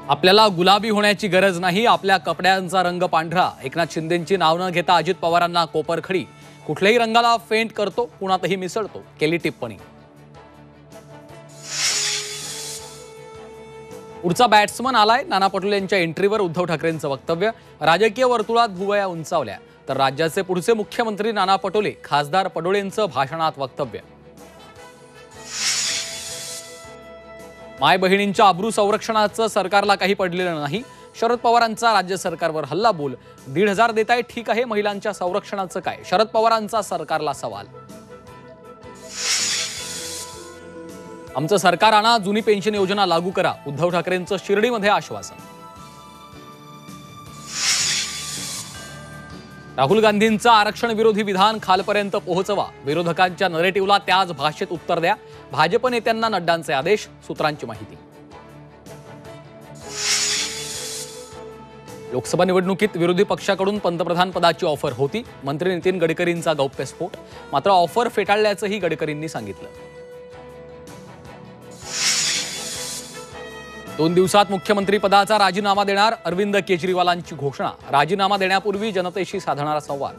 आपल्याला गुलाबी होण्याची गरज नाही, आपल्या कपड्यांचा रंग पांढरा. एकनाथ शिंदेंची नाव न घेता अजित पवारांना कोपरखडी. कुठल्याही रंगाला फेंट करतो, कुणातही मिसळतो, केली टिप्पणी. पुढचा बॅट्समन आलाय. नाना पटोले यांच्या एंट्रीवर उद्धव ठाकरेंचं वक्तव्य. राजकीय वर्तुळात भुवया उंचावल्या. तर राज्याचे पुढचे मुख्यमंत्री नाना पटोले, खासदार पडोळेंचं भाषणात वक्तव्य. माय बहिणींच्या अब्रू संरक्षणाचं सरकारला काही पडलेलं नाही. शरद पवारांचा राज्य सरकारवर हल्ला बोल. 1,500 देताय ठीक आहे, महिलांच्या संरक्षणाचं काय? शरद पवारांचा सरकारला सवाल. आमचं सरकार आणा, जुनी पेन्शन योजना लागू करा. उद्धव ठाकरेंचं शिर्डीमध्ये आश्वासन. राहुल गांधींचं आरक्षण विरोधी विधान खालपर्यंत पोहोचवा. विरोधकांच्या नरेटिव्हला त्याच भाषेत उत्तर द्या. भाजप नेत्यांना नड्डांचे आदेश. सूत्रांची माहिती. लोकसभा निवडणुकीत विरोधी पक्षाकडून पंतप्रधान पदाची ऑफर होती. मंत्री नितीन गडकरींचा गौप्यस्फोट. मात्र ऑफर फेटाळल्याचंही गडकरींनी सांगितलं. 2 दिवसात मुख्यमंत्री पदाचा राजीनामा देणार. अरविंद केजरीवालांची घोषणा. राजीनामा देण्यापूर्वी जनतेशी साधणारा संवाद.